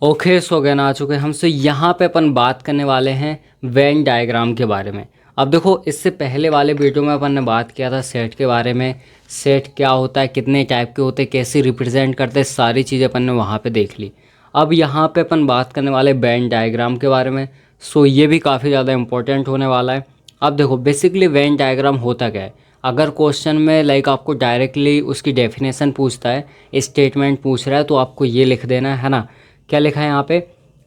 Okay so गए ना आ चुके हैं हमसे। यहाँ पे अपन बात करने वाले हैं वेन डायग्राम के बारे में। अब देखो, इससे पहले वाले वीडियो में अपन ने बात किया था सेट के बारे में। सेट क्या होता है, कितने टाइप के होते हैं, कैसे रिप्रेजेंट करते हैं, सारी चीज़ें अपन ने वहाँ पे देख ली। अब यहाँ पे अपन बात करने वाले वेन डायग्राम के बारे में। सो ये भी काफ़ी ज़्यादा इंपॉर्टेंट होने वाला है। अब देखो, बेसिकली वेन डायग्राम होता क्या है। अगर क्वेश्चन में आपको डायरेक्टली उसकी डेफिनेशन पूछता है, स्टेटमेंट पूछ रहा है, तो आपको ये लिख देना है ना। क्या लिखा है यहाँ पे?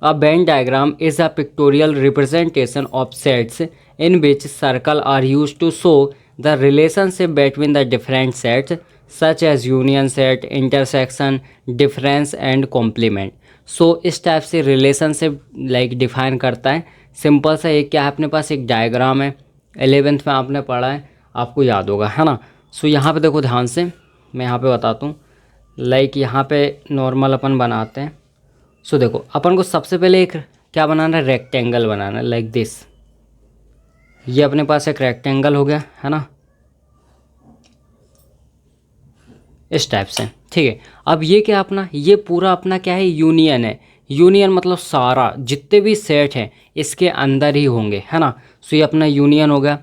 A Venn diagram is a pictorial representation of sets in which circle are use to show the relationship between the different sets such as union set, intersection, difference and complement. So इस टाइप से relationship define करता है। Simple सा एक क्या है, अपने पास एक डायग्राम है, 11th में आपने पढ़ा है, आपको याद होगा, है ना। सो यहाँ पे देखो ध्यान से, मैं यहाँ पे बताता हूँ। यहाँ पे नॉर्मल अपन बनाते हैं। सो देखो, अपन को सबसे पहले एक क्या बनाना है, रेक्टेंगल बनाना है, लाइक दिस। ये अपने पास एक रेक्टेंगल हो गया, है ना, इस टाइप से। ठीक है। अब ये क्या अपना, ये पूरा अपना क्या है, यूनियन है। यूनियन मतलब सारा जितने भी सेट हैं इसके अंदर ही होंगे, है ना। सो ये अपना यूनियन हो गया।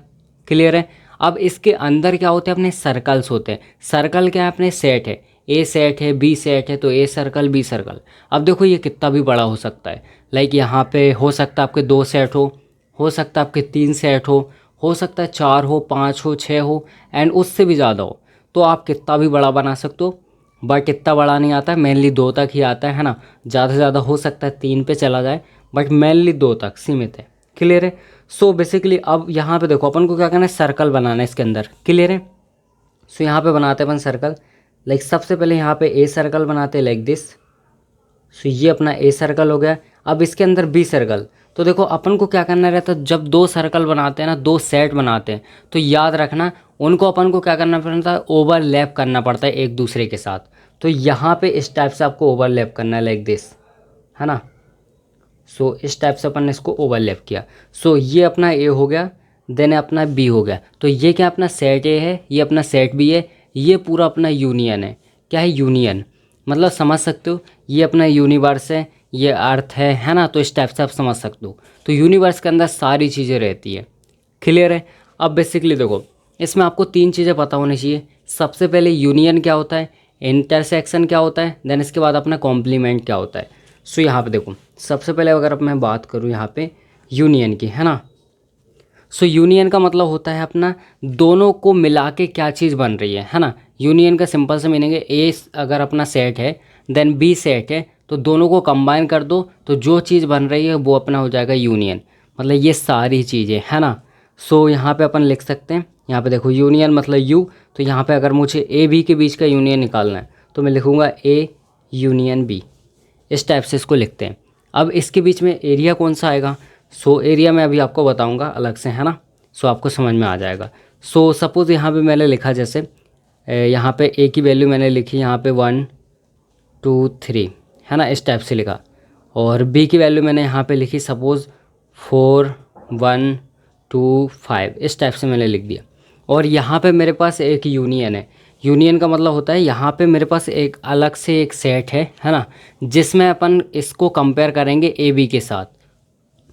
क्लियर है। अब इसके अंदर क्या होते हैं, अपने सर्कल्स होते हैं। सर्कल क्या है, अपने सेट है। ए सेट है, बी सेट है, तो ए सर्कल, बी सर्कल। अब देखो, ये कितना भी बड़ा हो सकता है। यहाँ पे हो सकता है आपके 2 सेट हो सकता है आपके 3 सेट हो सकता है 4 हो, 5 हो, 6 हो, एंड उससे भी ज़्यादा हो। तो आप कितना भी बड़ा बना सकते हो, बट इतना बड़ा नहीं आता है, मेनली 2 तक ही आता है ना। ज़्यादा से ज़्यादा हो सकता है 3 पे चला जाए, बट मेनली 2 तक सीमित है। क्लियर है। सो बेसिकली अब यहाँ पे देखो, अपन को क्या करना है, सर्कल बनाना है इसके अंदर। क्लियर है। सो यहाँ पे बनाते हैं अपन सर्कल। सबसे पहले यहाँ पे ए सर्कल बनाते हैं, लाइक दिस। सो ये अपना ए सर्कल हो गया। अब इसके अंदर बी सर्कल। तो देखो, अपन को क्या करना रहता है, जब 2 सर्कल बनाते हैं ना, 2 सेट बनाते हैं, तो याद रखना उनको अपन को क्या करना पड़ता है, ओवरलैप करना पड़ता है एक दूसरे के साथ। तो यहाँ पे इस टाइप से आपको ओवरलैप करना है, लाइक दिस, है ना। सो इस टाइप से अपन ने इसको ओवरलैप किया। सो ये अपना ए हो गया, देन अपना बी हो गया। तो ये क्या अपना सेट ए है, ये अपना सेट बी है, ये पूरा अपना यूनियन है। क्या है, यूनियन। मतलब समझ सकते हो, ये अपना यूनिवर्स है, ये अर्थ है ना। तो इस टाइप से आप समझ सकते हो। तो यूनिवर्स के अंदर सारी चीज़ें रहती है। क्लियर है। अब बेसिकली देखो, इसमें आपको 3 चीज़ें पता होनी चाहिए। सबसे पहले यूनियन क्या होता है, इंटरसेक्शन क्या होता है, देन इसके बाद अपना कॉम्प्लीमेंट क्या होता है। सो यहाँ पे देखो, सबसे पहले अगर अब मैं बात करूँ यहाँ पे यूनियन की, है ना। सो यूनियन का मतलब होता है अपना दोनों को मिला के क्या चीज़ बन रही है ना। यूनियन का सिंपल से मीनिंग है, ए अगर अपना सेट है, देन बी सेट है, तो दोनों को कंबाइन कर दो, तो जो चीज़ बन रही है वो अपना हो जाएगा यूनियन। मतलब ये सारी चीज़ें, है ना। सो यहाँ पे अपन लिख सकते हैं, यहाँ पे देखो यूनियन मतलब यू। तो यहाँ पे अगर मुझे ए बी के बीच का यूनियन निकालना है, तो मैं लिखूँगा ए यूनियन बी। इस टाइप से इसको लिखते हैं। अब इसके बीच में एरिया कौन सा आएगा, सो एरिया मैं अभी आपको बताऊंगा अलग से, है ना। सो आपको समझ में आ जाएगा। सो सपोज़ यहाँ पे मैंने लिखा, जैसे यहाँ पे ए की वैल्यू मैंने लिखी यहाँ पे 1 2 3, है ना, इस टाइप से लिखा। और बी की वैल्यू मैंने यहाँ पे लिखी सपोज़ 4 1 2 5, इस टाइप से मैंने लिख दिया। और यहाँ पे मेरे पास एक यूनियन है। यूनियन का मतलब होता है यहाँ पे मेरे पास एक अलग से एक सेट है ना, जिसमें अपन इसको कंपेयर करेंगे ए बी के साथ।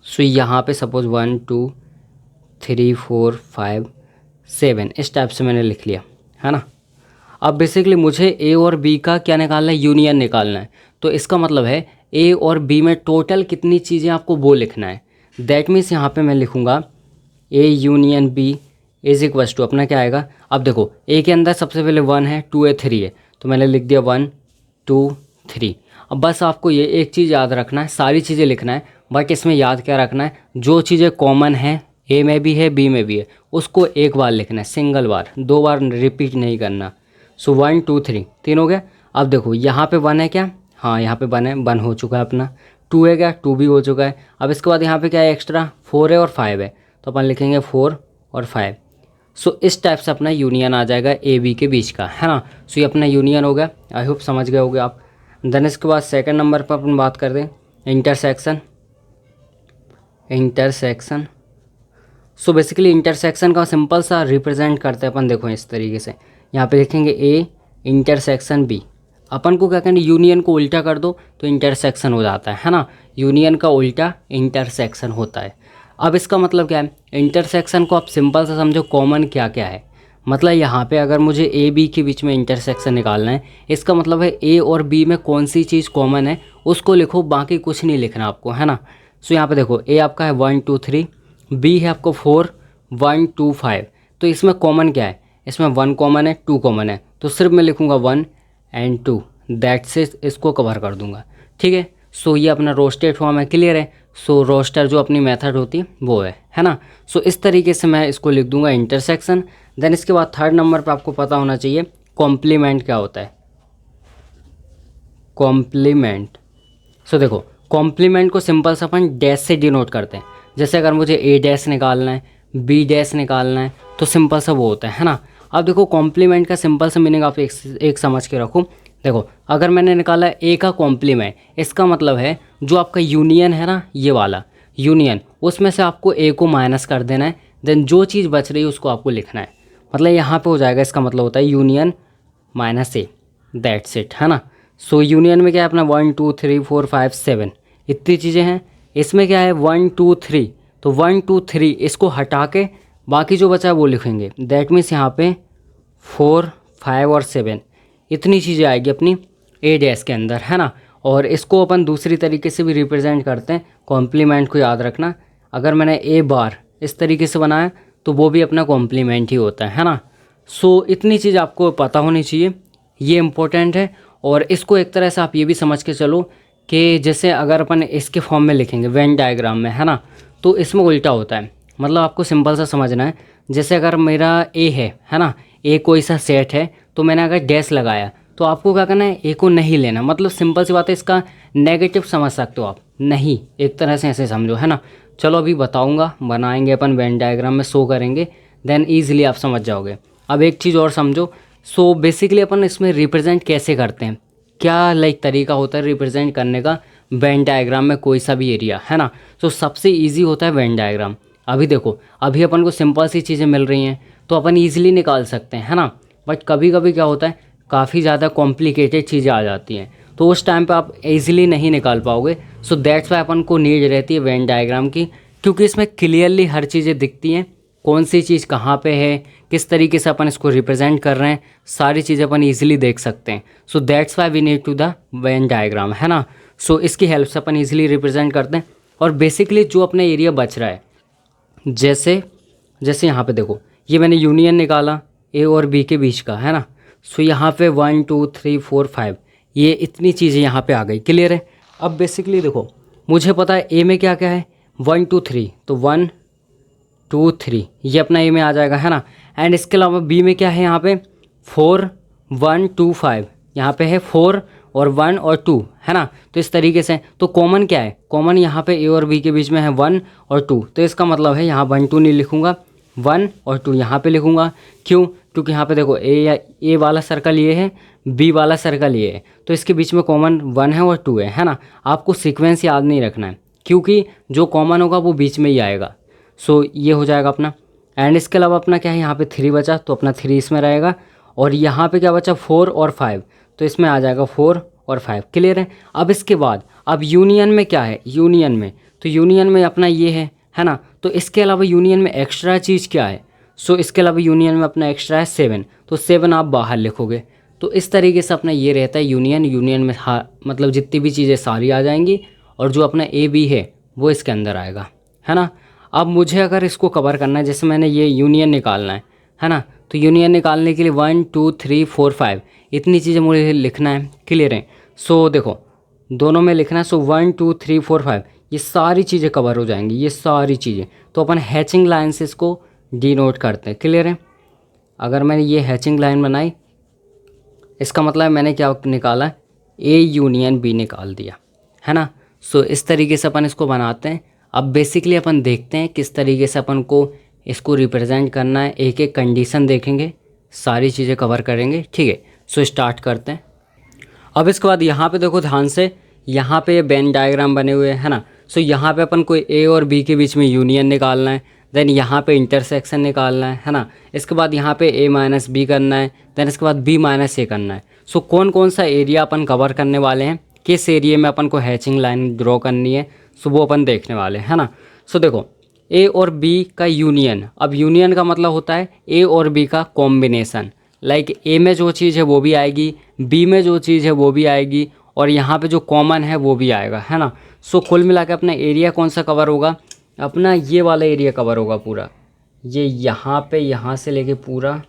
सो यहाँ पे सपोज़ 1 2 3 4 5 7, इस टाइप से मैंने लिख लिया, है ना। अब बेसिकली मुझे ए और बी का क्या निकालना है, यूनियन निकालना है। तो इसका मतलब है ए और बी में टोटल कितनी चीज़ें आपको वो लिखना है। दैट मीन्स यहाँ पे मैं लिखूँगा A union B is equals to अपना क्या आएगा। अब देखो, ए के अंदर सबसे पहले 1 है, 2 है, 3 है, तो मैंने लिख दिया 1 2 3। अब बस आपको ये एक चीज़ याद रखना है, सारी चीज़ें लिखना है, बट इसमें याद क्या रखना है, जो चीज़ें कॉमन है, ए में भी है बी में भी है, उसको एक बार लिखना है, सिंगल बार, 2 बार रिपीट नहीं करना। सो 1 2 3, 3 हो गया। अब देखो यहाँ पे 1 है क्या, हाँ यहाँ पे 1 है, 1 हो चुका है अपना। 2 है क्या, 2 भी हो चुका है। अब इसके बाद यहाँ पे क्या है, एक्स्ट्रा 4 है और 5 है, तो अपन लिखेंगे 4 और 5। सो इस टाइप से अपना यूनियन आ जाएगा ए बी के बीच का, है ना। सो ये अपना यूनियन हो गया। आई होप समझ गए होगे आप। देन इसके बाद सेकंड नंबर पर अपन बात करते हैं intersection. Intersection, so basically intersection का सिंपल सा रिप्रेजेंट करते हैं अपन, देखो इस तरीके से। यहाँ पे लिखेंगे ए इंटरसेक्शन बी। अपन को क्या करना है, यूनियन को उल्टा कर दो तो इंटरसेक्शन हो जाता है ना। यूनियन का उल्टा इंटरसेक्शन होता है। अब इसका मतलब क्या है, इंटरसेक्शन को आप सिंपल से समझो, कॉमन क्या क्या है। मतलब यहाँ पे अगर मुझे ए बी के बीच में इंटरसेक्शन निकालना है, इसका मतलब है ए और बी में कौन सी चीज़ कॉमन है उसको लिखो, बाकी कुछ नहीं लिखना आपको, है ना। सो यहाँ पे देखो ए आपका है 1 2 3, बी है आपको 4 1 2 5। तो इसमें कॉमन क्या है, इसमें 1 कॉमन है 2 कॉमन है, तो सिर्फ मैं लिखूँगा 1 एंड 2, दैट से इसको कवर कर दूंगा, ठीक है। सो ये अपना रोस्टेड फॉर्म है, क्लियर है। सो रोस्टर जो अपनी मेथड होती है वो है ना। सो इस तरीके से मैं इसको लिख दूंगा इंटरसेक्शन। देन इसके बाद थर्ड नंबर पे आपको पता होना चाहिए कॉम्प्लीमेंट क्या होता है। कॉम्प्लीमेंट, सो देखो कॉम्प्लीमेंट को सिंपल से अपन डैश से डिनोट करते हैं। जैसे अगर मुझे ए डैश निकालना है, बी डैश निकालना है, तो सिंपल सा वो होता है ना। अब देखो कॉम्प्लीमेंट का सिंपल सा मीनिंग आप एक समझ के रखो। देखो अगर मैंने निकाला ए का कॉम्प्लीमेंट, इसका मतलब है जो आपका यूनियन है ना, ये वाला यूनियन, उसमें से आपको ए को माइनस कर देना है, देन जो चीज़ बच रही है उसको आपको लिखना है। मतलब यहाँ पे हो जाएगा, इसका मतलब होता है union minus A, that's it, है ना। सो यूनियन में क्या है अपना 1 2 3 4 5 7 इतनी चीज़ें हैं। इसमें क्या है 1 2 3, तो 1 2 3 इसको हटा के बाकी जो बचा है वो लिखेंगे। दैट मीन्स यहाँ पे 4 5 और 7 इतनी चीज़ें आएगी अपनी ए डैश के अंदर, है ना। और इसको अपन दूसरी तरीके से भी रिप्रेजेंट करते हैं, कॉम्प्लीमेंट को याद रखना। अगर मैंने ए बार इस तरीके से बनाया तो वो भी अपना कॉम्प्लीमेंट ही होता है ना। सो इतनी चीज़ आपको पता होनी चाहिए, ये इम्पोर्टेंट है। और इसको एक तरह से आप ये भी समझ के चलो कि जैसे अगर अपन इसके फॉर्म में लिखेंगे वेन डायग्राम में, है ना, तो इसमें उल्टा होता है। मतलब आपको सिंपल सा समझना है, जैसे अगर मेरा ए है ना, ए कोई सा सेट है, तो मैंने अगर डैश लगाया तो आपको क्या करना है, ए को नहीं लेना। मतलब सिंपल सी बात है, इसका नेगेटिव समझ सकते हो आप, नहीं एक तरह से ऐसे समझो, है ना। चलो अभी बताऊंगा, बनाएंगे अपन वेन डायग्राम में शो करेंगे, देन ईजिली आप समझ जाओगे। अब एक चीज़ और समझो। सो बेसिकली अपन इसमें रिप्रेजेंट कैसे करते हैं, क्या लाइक तरीका होता है रिप्रेजेंट करने का वेन डायग्राम में कोई सा भी एरिया, है ना। तो सबसे इजी होता है वेन डायग्राम। अभी देखो अभी अपन को सिंपल सी चीज़ें मिल रही हैं तो अपन ईजिली निकाल सकते हैं, है ना। बट कभी कभी क्या होता है, काफ़ी ज़्यादा कॉम्प्लिकेटेड चीज़ें आ जाती हैं, तो उस टाइम पे आप ईजिली नहीं निकाल पाओगे। सो दैट्स वाई अपन को नीड रहती है वेन डायग्राम की, क्योंकि इसमें क्लियरली हर चीज़ें दिखती हैं, कौन सी चीज़ कहाँ पे है, किस तरीके से अपन इसको रिप्रेजेंट कर रहे हैं, सारी चीज़ें अपन ईजिली देख सकते हैं। So that's why we need to the Venn diagram, है ना। सो इसकी हेल्प से अपन ईजिली रिप्रेजेंट करते हैं। और बेसिकली जो अपना एरिया बच रहा है, जैसे जैसे यहाँ पे देखो ये मैंने यूनियन निकाला ए और बी के बीच का, है ना। सो यहाँ पे 1 2 3 4 5 ये इतनी चीज़ें यहाँ पे आ गई, क्लियर है। अब बेसिकली देखो मुझे पता है ए में क्या क्या है, 1 2 3, तो 1 2 3 ये अपना ए में आ जाएगा, है ना। एंड इसके अलावा बी में क्या है, यहाँ पे 4 1 2 5, यहाँ पे है 4 और 1 और 2, है ना। तो इस तरीके से तो कॉमन क्या है, कॉमन यहाँ पे ए और बी के बीच में है 1 और 2, तो इसका मतलब है यहाँ 1 2 नहीं लिखूँगा, 1 और 2 यहाँ पे लिखूँगा। क्यों, क्योंकि यहाँ पे देखो ए वाला सर्कल ये है, बी वाला सर्कल ये है, तो इसके बीच में कॉमन 1 है और 2 है ना। आपको सीक्वेंस याद नहीं रखना है, क्योंकि जो कॉमन होगा वो बीच में ही आएगा। सो ये हो जाएगा अपना। एंड इसके अलावा अपना क्या है, यहाँ पे 3 बचा, तो अपना 3 इसमें रहेगा। और यहाँ पे क्या बचा 4 और 5, तो इसमें आ जाएगा 4 और 5, क्लियर है। अब इसके बाद अब यूनियन में क्या है, यूनियन में तो यूनियन में अपना ये है ना। तो इसके अलावा यूनियन में एक्स्ट्रा चीज़ क्या है, सो इसके अलावा यूनियन में अपना एक्स्ट्रा है 7, तो 7 आप बाहर लिखोगे। तो इस तरीके से अपना ये रहता है यूनियन। यूनियन में मतलब जितनी भी चीज़ें सारी आ जाएंगी, और जो अपना ए बी है वो इसके अंदर आएगा, है ना। अब मुझे अगर इसको कवर करना है, जैसे मैंने ये यूनियन निकालना है ना, तो यूनियन निकालने के लिए 1 2 3 4 5 इतनी चीज़ें मुझे लिखना है, क्लियर है। सो देखो दोनों में लिखना है। सो 1 2 3 4 5 ये सारी चीज़ें कवर हो जाएंगी, ये सारी चीज़ें। तो अपन हैचिंग लाइन से इसको डिनोट करते हैं, क्लियर है। अगर मैंने ये हैचिंग लाइन बनाई, इसका मतलब मैंने क्या निकाला, ए यूनियन बी निकाल दिया, है ना। सो इस तरीके से अपन इसको बनाते हैं। अब बेसिकली अपन देखते हैं किस तरीके से अपन को इसको रिप्रेजेंट करना है, एक एक कंडीशन देखेंगे, सारी चीज़ें कवर करेंगे, ठीक है। सो स्टार्ट करते हैं। अब इसके बाद यहाँ पे देखो ध्यान से, यहाँ पे ये वेन डायग्राम बने हुए हैं, है ना। सो यहाँ पे अपन को ए और बी के बीच में यूनियन निकालना है। देन यहाँ पे इंटरसेक्शन निकालना है ना। इसके बाद यहाँ पे a माइनस बी करना है, देन इसके बाद b माइनस ए करना है। सो कौन कौन सा एरिया अपन कवर करने वाले हैं, किस एरिया में अपन को हैचिंग लाइन ड्रॉ करनी है, सो वो अपन देखने वाले हैं ना। सो देखो ए और बी का यूनियन, अब यूनियन का मतलब होता है ए और बी का कॉम्बिनेशन। लाइक ए में जो चीज़ है वो भी आएगी, बी में जो चीज़ है वो भी आएगी, और यहाँ पे जो कॉमन है वो भी आएगा, है ना। सो कुल मिला के अपना एरिया कौन सा कवर होगा, अपना ये वाला एरिया कवर होगा पूरा। ये यहाँ पे यहाँ से लेके पूरा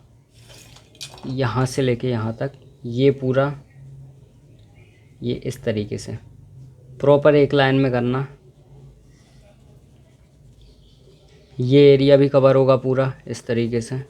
यहाँ से लेके यहाँ तक, ये पूरा ये इस तरीके से प्रॉपर एक लाइन में करना। ये एरिया भी कवर होगा पूरा इस तरीके से,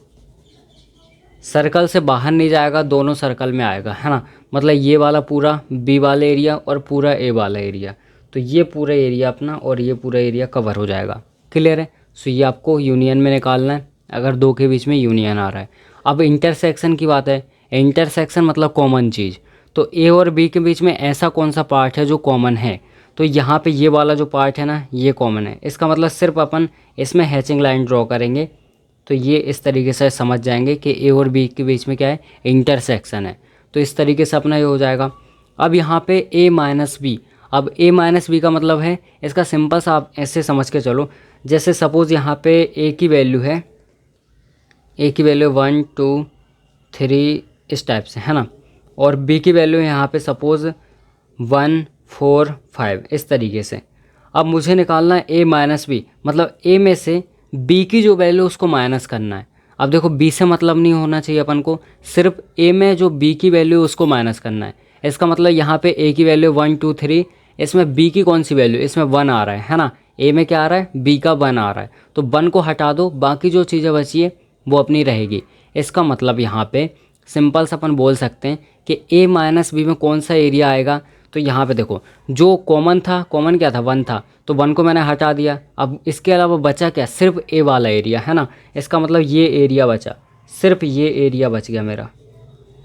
सर्कल से बाहर नहीं जाएगा, दोनों सर्कल में आएगा, है ना। मतलब ये वाला पूरा बी वाला एरिया और पूरा ए वाला एरिया, तो ये पूरा एरिया अपना और ये पूरा एरिया कवर हो जाएगा। क्लियर है। सो ये आपको यूनियन में निकालना है अगर दो के बीच में यूनियन आ रहा है। अब इंटरसेक्शन की बात है, इंटरसेक्शन मतलब कॉमन चीज़। तो ए और बी के बीच में ऐसा कौन सा पार्ट है जो कॉमन है, तो यहाँ पे ये वाला जो पार्ट है ना ये कॉमन है। इसका मतलब सिर्फ अपन इसमें हैचिंग लाइन ड्रॉ करेंगे तो ये इस तरीके से समझ जाएंगे कि ए और बी के बीच में क्या है, इंटरसेक्शन है। तो इस तरीके से अपना ये हो जाएगा। अब यहाँ पे ए माइनस बी, अब ए माइनस बी का मतलब है, इसका सिंपल सा आप ऐसे समझ के चलो, जैसे सपोज़ यहाँ पे ए की वैल्यू है, ए की वैल्यू 1 2 3 इस टाइप से, है ना, और बी की वैल्यू यहाँ पे सपोज़ 1 4 5 इस तरीके से। अब मुझे निकालना है ए माइनस बी, मतलब ए में से बी की जो वैल्यू उसको माइनस करना है। अब देखो बी से मतलब नहीं होना चाहिए अपन को, सिर्फ ए में जो बी की वैल्यू उसको माइनस करना है। इसका मतलब यहाँ पे ए की वैल्यू 1 2 3, इसमें बी की कौन सी वैल्यू, इसमें 1 आ रहा है ना। ए में क्या आ रहा है, बी का 1 आ रहा है, तो 1 को हटा दो, बाकी जो चीज़ें बची है वो अपनी रहेगी। इसका मतलब यहाँ पे सिंपल सा अपन बोल सकते हैं कि ए माइनस बी में कौन सा एरिया आएगा। तो यहाँ पे देखो जो कॉमन था, कॉमन क्या था, 1 था, तो 1 को मैंने हटा दिया। अब इसके अलावा बचा क्या, सिर्फ ए वाला एरिया, है ना। इसका मतलब ये एरिया बचा, सिर्फ ये एरिया बच गया मेरा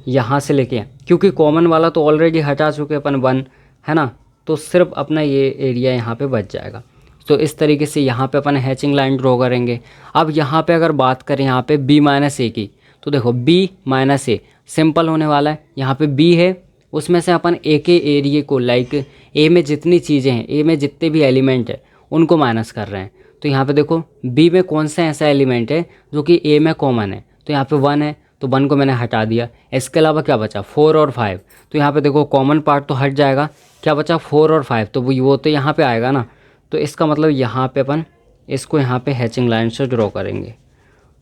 यहाँ से लेके, क्योंकि कॉमन वाला तो ऑलरेडी हटा चुके अपन 1, है ना। तो सिर्फ अपना ये एरिया यहाँ पे बच जाएगा। तो इस तरीके से यहाँ पे अपन हैचिंग लाइन ड्रॉ करेंगे। अब यहाँ पे अगर बात करें यहाँ पे बी माइनस ए की, तो देखो बी माइनस ए सिंपल होने वाला है। यहाँ पे बी है, उसमें से अपन ए के एरिए को, लाइक ए में जितनी चीज़ें हैं, ए में जितने भी एलिमेंट है उनको माइनस कर रहे हैं। तो यहाँ पे देखो बी में कौन सा ऐसा एलिमेंट है जो कि ए में कॉमन है, तो यहाँ पे 1 है, तो 1 को मैंने हटा दिया। इसके अलावा क्या बचा, 4 और 5, तो यहाँ पे देखो कॉमन पार्ट तो हट जाएगा, क्या बचा 4 और 5, तो वो तो यहाँ पे आएगा ना। तो इसका मतलब यहाँ पे अपन इसको यहाँ पे हैचिंग लाइन से ड्रॉ करेंगे।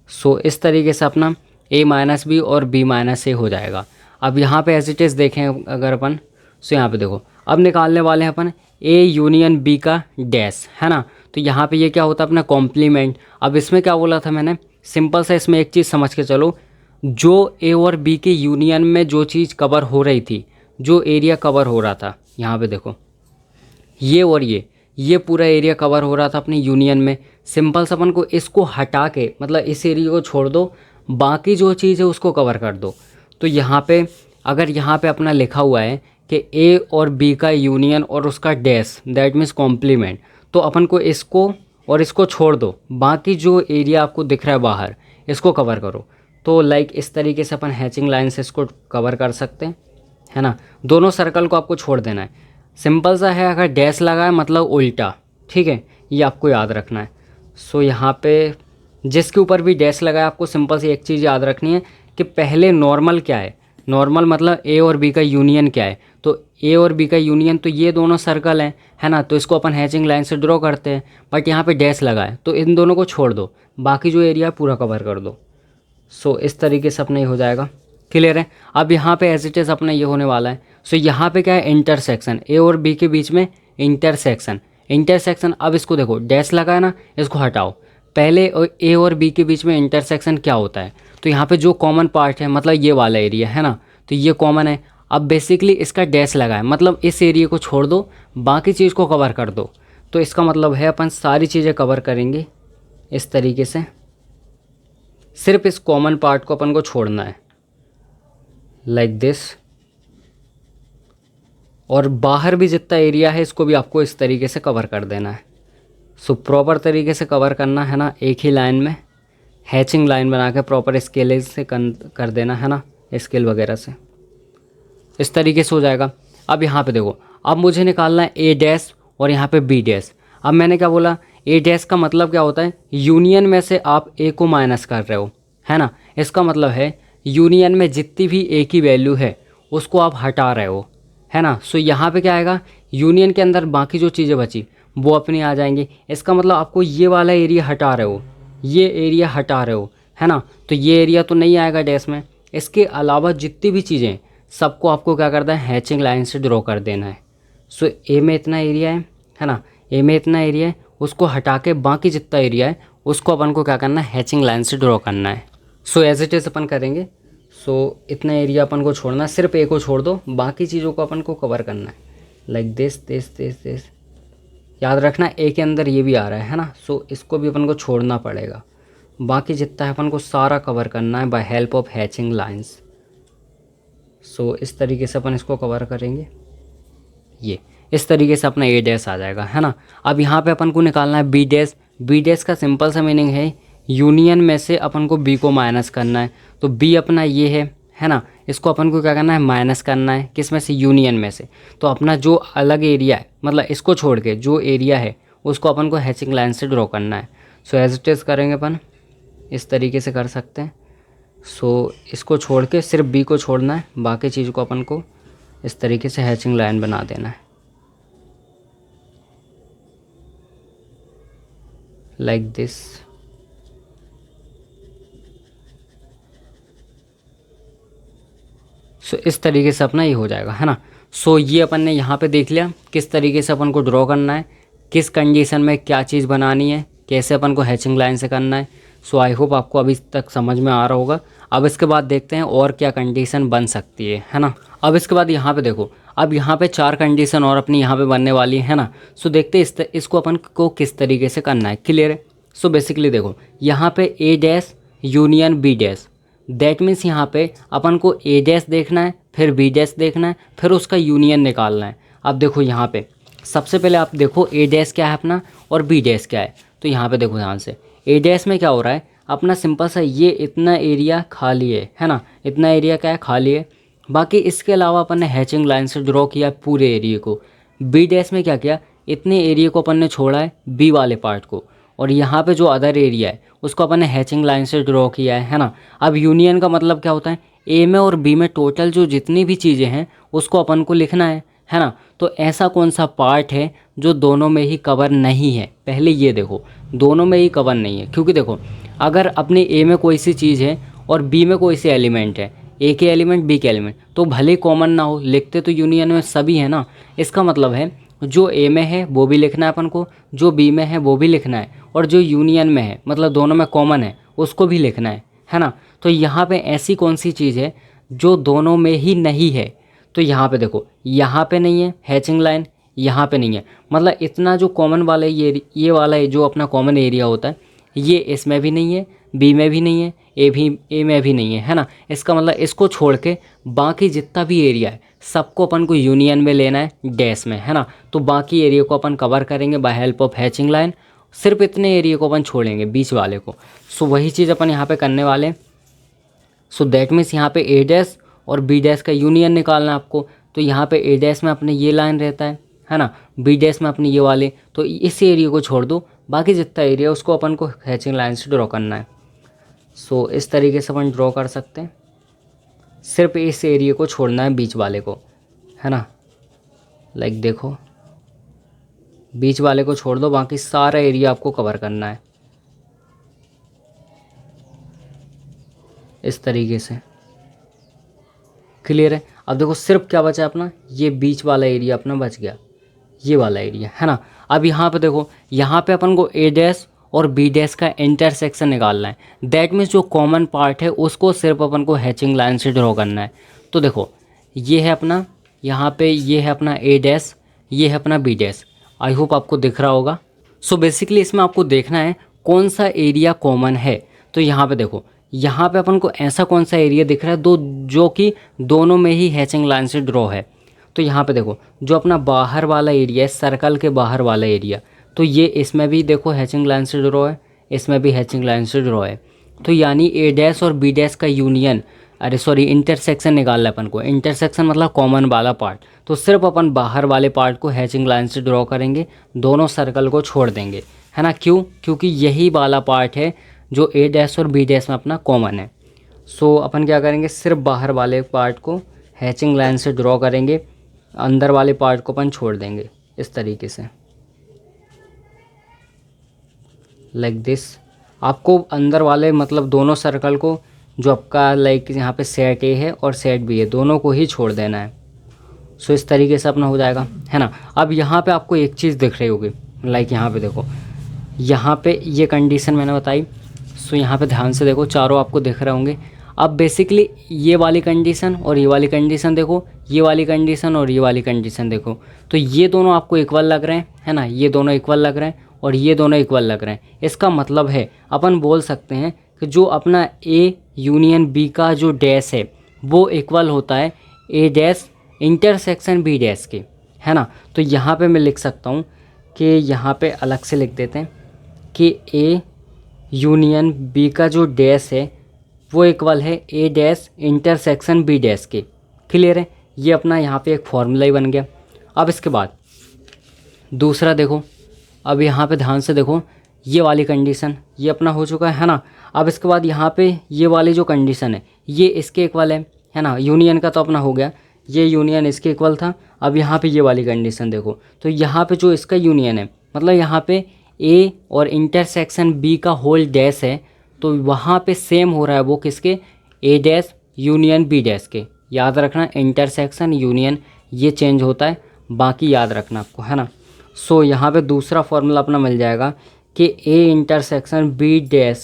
सो इस तरीके से अपना ए माइनस बी और बी माइनस ए हो जाएगा। अब यहाँ पे एज इट इज़ देखें अगर अपन, सो यहाँ पे देखो अब निकालने वाले हैं अपन ए यूनियन बी का डैश, है ना। तो यहाँ पे ये क्या होता है अपना कॉम्प्लीमेंट। अब इसमें क्या बोला था मैंने, सिंपल सा इसमें एक चीज़ समझ के चलो, जो ए और बी के यूनियन में जो चीज़ कवर हो रही थी, जो एरिया कवर हो रहा था, यहाँ पे देखो ये और ये पूरा एरिया कवर हो रहा था अपनी यूनियन में। सिंपल सा अपन को इसको हटा के, मतलब इस एरिया को छोड़ दो, बाकी जो चीज़ है उसको कवर कर दो। तो यहाँ पे अगर यहाँ पे अपना लिखा हुआ है कि ए और बी का यूनियन और उसका डैश, दैट मीन्स कॉम्प्लीमेंट, तो अपन को इसको और इसको छोड़ दो, बाकी जो एरिया आपको दिख रहा है बाहर इसको कवर करो। तो लाइक इस तरीके से अपन हैचिंग लाइन से इसको कवर कर सकते हैं, है ना। दोनों सर्कल को आपको छोड़ देना है। सिंपल सा है, अगर डैश लगा है मतलब उल्टा, ठीक है, ये आपको याद रखना है। सो यहाँ पे जिसके ऊपर भी डैश लगा है आपको सिंपल सी एक चीज़ याद रखनी है कि पहले नॉर्मल क्या है, नॉर्मल मतलब ए और बी का यूनियन क्या है। तो ए और बी का यूनियन तो ये दोनों सर्कल हैं, है ना, तो इसको अपन हैचिंग लाइन से ड्रॉ करते हैं। बट यहाँ पे डैश लगा है तो इन दोनों को छोड़ दो, बाकी जो एरिया है पूरा कवर कर दो। सो इस तरीके से अपना ये हो जाएगा। क्लियर है। अब यहाँ पे एज इट इज़ अपना ये होने वाला है। सो यहाँ पे क्या है, इंटरसेक्शन, ए और बी के बीच में इंटरसेक्शन। अब इसको देखो डैश लगा है ना, इसको हटाओ। पहले ए और बी के बीच में इंटरसेक्शन क्या होता है, तो यहाँ पे जो कॉमन पार्ट है मतलब ये वाला एरिया, है ना, तो ये कॉमन है। अब बेसिकली इसका डैश लगा है, मतलब इस एरिया को छोड़ दो, बाकी चीज़ को कवर कर दो। तो इसका मतलब है अपन सारी चीज़ें कवर करेंगे इस तरीके से, सिर्फ इस कॉमन पार्ट को अपन को छोड़ना है, लाइक दिस। और बाहर भी जितना एरिया है इसको भी आपको इस तरीके से कवर कर देना है। सो प्रॉपर तरीके से कवर करना है ना, एक ही लाइन में हैचिंग लाइन बना के प्रॉपर स्केल से कर देना है ना, स्केल वगैरह से इस तरीके से हो जाएगा। अब यहाँ पे देखो, अब मुझे निकालना है ए डैश और यहाँ पे बी डैश। अब मैंने क्या बोला, ए डैश का मतलब क्या होता है, यूनियन में से आप ए को माइनस कर रहे हो, है ना। इसका मतलब है यूनियन में जितनी भी ए की वैल्यू है उसको आप हटा रहे हो, है ना। सो यहाँ पे क्या आएगा, यूनियन के अंदर बाकी जो चीज़ें बची वो अपनी आ जाएंगी। इसका मतलब आपको ये वाला एरिया हटा रहे हो, ये एरिया हटा रहे हो, है ना। तो ये एरिया तो नहीं आएगा डैश में। इसके अलावा जितनी भी चीज़ें सबको आपको क्या करना है, हैचिंग लाइन से ड्रॉ कर देना है। सो ए में इतना एरिया है ना, ए में इतना एरिया है, उसको हटा के बाकी जितना एरिया है उसको अपन को क्या करना है, हैचिंग लाइन से ड्रॉ करना है। सो एज इट इज़ अपन करेंगे। सो इतना एरिया अपन को छोड़ना है, सिर्फ ए को छोड़ दो, बाकी चीज़ों को अपन को कवर करना है। लाइक दिस याद रखना ए के अंदर ये भी आ रहा है ना। सो इसको भी अपन को छोड़ना पड़ेगा, बाकी जितना है अपन को सारा कवर करना है by help of hatching lines. So इस तरीके से अपन इसको कवर करेंगे, ये इस तरीके से अपना ए डैश आ जाएगा, है ना। अब यहाँ पे अपन को निकालना है बी डैश। बी डैश का सिंपल सा मीनिंग है यूनियन में से अपन को बी को माइनस करना है। तो बी अपना ये है ना, इसको अपन को क्या करना है, माइनस करना है, किस में से, यूनियन में से। तो अपना जो अलग एरिया है, मतलब इसको छोड़ के जो एरिया है उसको अपन को हैचिंग लाइन से ड्रॉ करना है। सो एज इट इज़ करेंगे अपन, इस तरीके से कर सकते हैं। सो इसको छोड़ के सिर्फ बी को छोड़ना है, बाकी चीज़ को अपन को इस तरीके से हैचिंग लाइन बना देना है, लाइक दिस। सो इस तरीके से अपना ये हो जाएगा, है ना। सो ये अपन ने यहाँ पे देख लिया किस तरीके से अपन को ड्रॉ करना है, किस कंडीशन में क्या चीज़ बनानी है, कैसे अपन को हैचिंग लाइन से करना है। सो आई होप आपको अभी तक समझ में आ रहा होगा। अब इसके बाद देखते हैं और क्या कंडीशन बन सकती है ना। अब इसके बाद यहाँ पे देखो, अब यहाँ पे 4 कंडीशन और अपनी यहाँ पे बनने वाली है ना। सो देखते हैं इसको अपन को किस तरीके से करना है, क्लियर है। सो बेसिकली देखो, यहाँ पे A dash union B dash, that means यहाँ पे अपन को ए डैश देखना है, फिर बी डैश देखना है, फिर उसका यूनियन निकालना है। अब देखो यहाँ पे सबसे पहले आप देखो ए डैश क्या है अपना और बी डैश क्या है। तो यहाँ पे देखो ध्यान से, ए डैश में क्या हो रहा है, अपना सिंपल सा ये इतना एरिया खाली है ना, इतना एरिया क्या है, खाली है। बाकी इसके अलावा अपन ने हैचिंग लाइन से ड्रॉ किया पूरे एरिया को। बी डैश में क्या किया, इतने एरिया को अपन ने छोड़ा है, बी वाले पार्ट को, और यहाँ पे जो अदर एरिया है उसको अपन ने हैचिंग लाइन से ड्रॉ किया है ना। अब यूनियन का मतलब क्या होता है, ए में और बी में टोटल जो जितनी भी चीज़ें हैं उसको अपन को लिखना है ना। तो ऐसा कौन सा पार्ट है जो दोनों में ही कवर नहीं है, पहले ये देखो, दोनों में ही कवर नहीं है। क्योंकि देखो, अगर अपने ए में कोई सी चीज़ है और बी में कोई सी एलिमेंट है, ए के एलिमेंट बी के एलिमेंट, तो भले कॉमन ना हो, लिखते तो यूनियन में सभी है ना। इसका मतलब है जो ए में है वो भी लिखना है अपन को, जो बी में है वो भी लिखना है, और जो यूनियन में है मतलब दोनों में कॉमन है उसको भी लिखना है ना। तो यहाँ पे ऐसी कौन सी चीज़ है जो दोनों में ही नहीं है। तो यहाँ पे देखो, यहाँ पे नहीं है हैचिंग लाइन, यहाँ पे नहीं है, मतलब इतना जो कॉमन वाला ये वाला है जो अपना कॉमन एरिया होता है, ये इसमें भी नहीं है, बी में भी नहीं है, ए में भी नहीं है ना। इसका मतलब इसको छोड़ के बाकी जितना भी एरिया है सबको अपन को यूनियन में लेना है, डैश में, है ना। तो बाकी एरिया को अपन कवर करेंगे by help of hatching line, सिर्फ इतने एरिया को अपन छोड़ेंगे बीच वाले को। सो वही चीज़ अपन यहाँ पे करने वाले हैं। सो दैट मीन्स यहाँ पे ए डैश और बी डैश का यूनियन निकालना है आपको। तो यहाँ पे ए डैश में अपने ये लाइन रहता है ना, बी डैश में अपने ये वाले, तो इस एरिया को छोड़ दो, बाकी जितना एरिया उसको अपन को हैचिंग लाइन से ड्रॉ करना है। सो इस तरीके से अपन ड्रॉ कर सकते हैं, सिर्फ इस एरिया को छोड़ना है बीच वाले को, है ना। लाइक देखो, बीच वाले को छोड़ दो, बाकी सारा एरिया आपको कवर करना है इस तरीके से, क्लियर है। अब देखो सिर्फ क्या बचा अपना, ये बीच वाला एरिया अपना बच गया, ये वाला एरिया, है ना। अब यहाँ पे देखो, यहाँ पे अपन को ए डैश और बी डैश का इंटरसेक्शन निकालना है। दैट मीन्स जो कॉमन पार्ट है उसको सिर्फ अपन को हैचिंग लाइन से ड्रॉ करना है। तो देखो, ये है अपना, यहाँ पे ये है अपना ए डैश, ये है अपना बी डैश। आई होप आपको दिख रहा होगा। सो बेसिकली इसमें आपको देखना है कौन सा एरिया कॉमन है। तो यहाँ पे देखो, यहाँ पे अपन को ऐसा कौन सा एरिया दिख रहा है जो कि दोनों में ही हैचिंग लाइन से ड्रॉ है। तो यहाँ पे देखो, जो अपना बाहर वाला एरिया है, सर्कल के बाहर वाला एरिया, तो ये इसमें भी देखो हैचिंग लाइन से ड्रॉ है, इसमें भी हैचिंग लाइन से ड्रॉ है। तो यानी ए डैश और बी डैश का यूनियन, अरे सॉरी इंटरसेक्शन निकालना है अपन को। इंटरसेक्शन मतलब कॉमन वाला पार्ट, तो सिर्फ अपन बाहर वाले पार्ट को हैचिंग लाइन से ड्रॉ करेंगे, दोनों सर्कल को छोड़ देंगे, है ना। क्यों? क्योंकि यही वाला पार्ट है जो ए डैश और बी डैश में अपना कॉमन है। सो अपन क्या करेंगे, सिर्फ बाहर वाले पार्ट को हैचिंग लाइन से ड्रॉ करेंगे, अंदर वाले पार्ट को अपन छोड़ देंगे इस तरीके से, लाइक दिस। आपको अंदर वाले मतलब दोनों सर्कल को, जो आपका लाइक यहाँ पे सेट ए है और सेट बी है, दोनों को ही छोड़ देना है। सो इस तरीके से अपना हो जाएगा, है ना। अब यहाँ पे आपको एक चीज़ दिख रही होगी, लाइक यहाँ पे देखो, यहाँ पे ये कंडीशन मैंने बताई। सो यहाँ पे ध्यान से देखो, चारों आपको दिख रहे होंगे। अब बेसिकली ये वाली कंडीशन और ये वाली कंडीशन देखो, ये वाली कंडीशन और ये वाली कंडीशन देखो, तो ये दोनों आपको इक्वल लग रहे हैं, है ना। ये दोनों इक्वल लग रहे हैं और ये दोनों इक्वल लग रहे हैं। इसका मतलब है अपन बोल सकते हैं कि जो अपना ए यूनियन बी का जो डैश है वो इक्वल होता है ए डैश इंटरसेक्शन बी डैश के, है ना। तो यहाँ पे मैं लिख सकता हूँ कि यहाँ पे अलग से लिख देते हैं कि ए यूनियन बी का जो डैश है वो इक्वल है ए डैश इंटरसेक्शन बी डैश के। क्लियर है? ये अपना यहाँ पे एक फॉर्मूला ही बन गया। अब इसके बाद दूसरा देखो, अब यहाँ पे ध्यान से देखो, ये वाली कंडीशन ये अपना हो चुका है ना। अब इसके बाद यहाँ पे ये वाली जो कंडीशन है ये इसके इक्वल है ना। यूनियन का तो अपना हो गया, ये यूनियन इसके इक्वल था। अब यहाँ पे ये वाली कंडीशन देखो, तो यहाँ पे जो इसका यूनियन है मतलब यहाँ पे ए और इंटरसेक्शन बी का होल डैश है, तो वहाँ पे सेम हो रहा है वो किसके, ए डैश यूनियन बी डैश के। याद रखना इंटरसेक्शन यूनियन ये चेंज होता है, बाकी याद रखना आपको, है ना। सो यहाँ पे दूसरा फॉर्मूला अपना मिल जाएगा कि A intersection B dash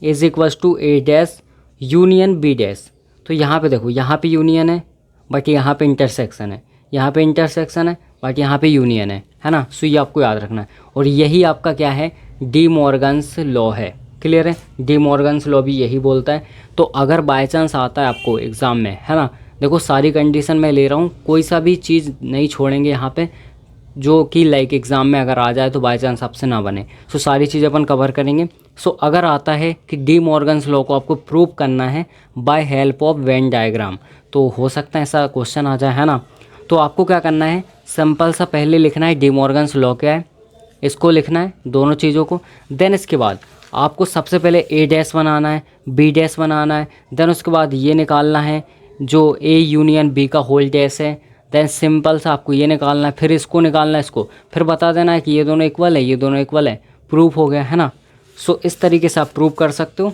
is equals to A dash union B dash. तो यहाँ पे देखो, यहाँ पे यूनियन है बट यहाँ पे इंटरसेक्शन है, यहाँ पे इंटरसेक्शन है बट यहाँ पे यूनियन है ना। सो ये आपको याद रखना है और यही आपका क्या है, डी मॉर्गन्स लॉ है। क्लियर है? डी मॉर्गन्स लॉ भी यही बोलता है। तो अगर बाय चांस आता है आपको एग्ज़ाम में, है ना, देखो सारी कंडीशन मैं ले रहा हूँ, कोई सा भी चीज़ नहीं छोड़ेंगे यहाँ पे जो कि लाइक एग्ज़ाम में अगर आ जाए तो बाय चांस आपसे ना बने। सो सारी चीज़ें अपन कवर करेंगे। सो अगर आता है कि डी मॉर्गन्स लॉ को आपको प्रूव करना है by help of Venn diagram, तो हो सकता है ऐसा क्वेश्चन आ जाए, है ना। तो आपको क्या करना है, सिंपल सा पहले लिखना है डी मॉर्गन्स लॉ क्या है, इसको लिखना है दोनों चीज़ों को। देन इसके बाद आपको सबसे पहले ए डैश बनाना है, बी डैश बनाना है। देन उसके बाद ये निकालना है जो ए यूनियन बी का होल डैश है। देन सिंपल सा आपको ये निकालना है, फिर इसको निकालना है, इसको फिर बता देना है कि ये दोनों इक्वल है, ये दोनों इक्वल है, प्रूफ हो गया, है ना। सो इस तरीके से आप प्रूव कर सकते हो।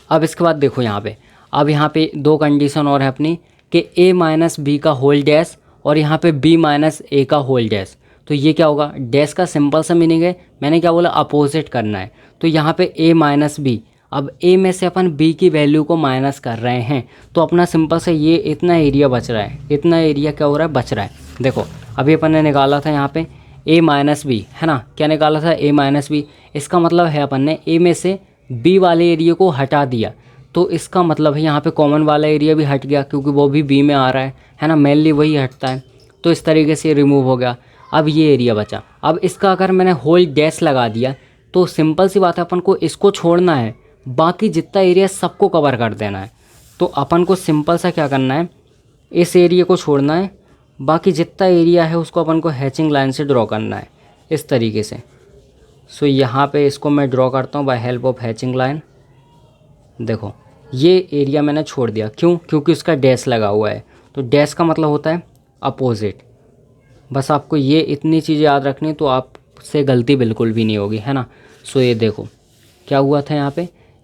अब इसके बाद देखो यहाँ पे, अब यहाँ पे दो कंडीशन और है अपनी कि ए माइनस बी का होल डैश और यहाँ पे बी माइनस ए का होल डैश। तो ये क्या होगा, डैश का सिंपल सा मीनिंग है, मैंने क्या बोला, अपोजिट करना है। तो यहाँ पे ए माइनस बी, अब ए में से अपन बी की वैल्यू को माइनस कर रहे हैं, तो अपना सिंपल से ये इतना एरिया बच रहा है, इतना एरिया क्या हो रहा है, बच रहा है। देखो अभी अपन ने निकाला था यहाँ पे ए माइनस बी, है ना, क्या निकाला था, ए माइनस बी। इसका मतलब है अपन ने ए में से बी वाले एरिया को हटा दिया, तो इसका मतलब है यहाँ पे कॉमन वाला एरिया भी हट गया क्योंकि वो भी बी में आ रहा है ना, मेनली वही हटता है। तो इस तरीके से रिमूव हो गया। अब ये एरिया बचा। अब इसका अगर मैंने होल डैश लगा दिया तो सिंपल सी बात है, अपन को इसको छोड़ना है, बाकी जितना एरिया सबको कवर कर देना है। तो अपन को सिंपल सा क्या करना है, इस एरिया को छोड़ना है, बाकी जितना एरिया है उसको अपन को हैचिंग लाइन से ड्रॉ करना है इस तरीके से। सो यहाँ पे इसको मैं ड्रॉ करता हूँ by help of hatching line. देखो ये एरिया मैंने छोड़ दिया, क्यों, क्योंकि उसका डैश लगा हुआ है। तो डैश का मतलब होता है अपोजिट। बस आपको ये इतनी चीज़ें याद रखनी, तो आपसे गलती बिल्कुल भी नहीं होगी, है ना। सो ये देखो क्या हुआ था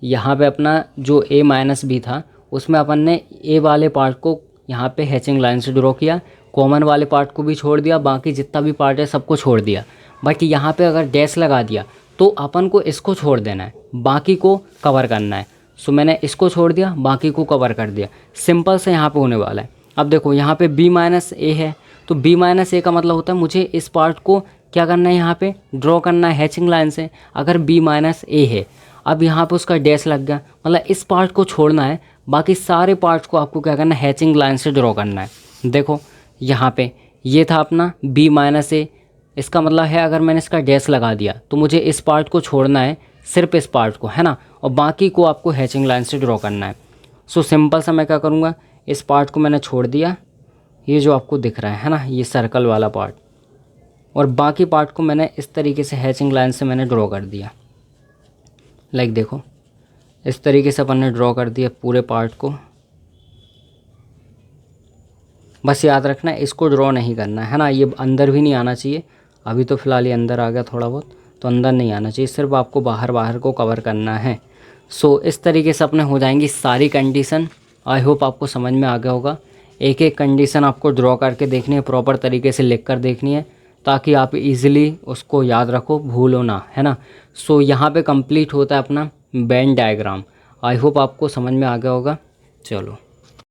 यहाँ पे अपना जो ए माइनस बी था उसमें अपन ने ए वाले पार्ट को यहाँ पे हैचिंग लाइन से ड्रॉ किया, कॉमन वाले पार्ट को भी छोड़ दिया, बाकी जितना भी पार्ट है सबको छोड़ दिया। बट यहाँ पे अगर डैश लगा दिया तो अपन को इसको छोड़ देना है, बाकी को कवर करना है। सो मैंने इसको छोड़ दिया, बाकी को कवर कर दिया। सिंपल से यहाँ पे होने वाला है। अब देखो यहाँ पे बी माइनस ए है, तो बी माइनस ए का मतलब होता है मुझे इस पार्ट को क्या करना है, यहाँ पे ड्रॉ करना है हैचिंग लाइन से। अगर बी माइनस ए है, अब यहाँ पे उसका डैश लग गया, मतलब इस पार्ट को छोड़ना है, बाकी सारे पार्ट्स को आपको क्या करना है, हैचिंग लाइन से ड्रॉ करना है। देखो यहाँ पे ये था अपना बी माइनस ए, इसका मतलब है अगर मैंने इसका डैश लगा दिया तो मुझे इस पार्ट को छोड़ना है, सिर्फ इस पार्ट को, है ना, और बाकी को आपको हैचिंग लाइन से ड्रॉ करना है। सो सिंपल सा मैं क्या करूँगा, इस पार्ट को मैंने छोड़ दिया, ये जो आपको दिख रहा है ना, ये सर्कल वाला पार्ट, और बाकी पार्ट को मैंने इस तरीके से हैचिंग लाइन से मैंने ड्रॉ कर दिया। लाइक देखो, इस तरीके से अपन ने ड्रॉ कर दिया पूरे पार्ट को। बस याद रखना इसको ड्रॉ नहीं करना है ना, ये अंदर भी नहीं आना चाहिए। अभी तो फ़िलहाल ये अंदर आ गया थोड़ा बहुत, तो अंदर नहीं आना चाहिए, सिर्फ आपको बाहर बाहर को कवर करना है। सो इस तरीके से अपने हो जाएंगी सारी कंडीशन। आई होप आपको समझ में आ गया होगा। एक एक कंडीशन आपको ड्रॉ करके देखनी है, प्रॉपर तरीके से लिख कर देखनी है, ताकि आप इजीली उसको याद रखो, भूलो ना, है ना। सो यहाँ पे कंप्लीट होता है अपना वेन डायग्राम। आई होप आपको समझ में आ गया होगा। चलो।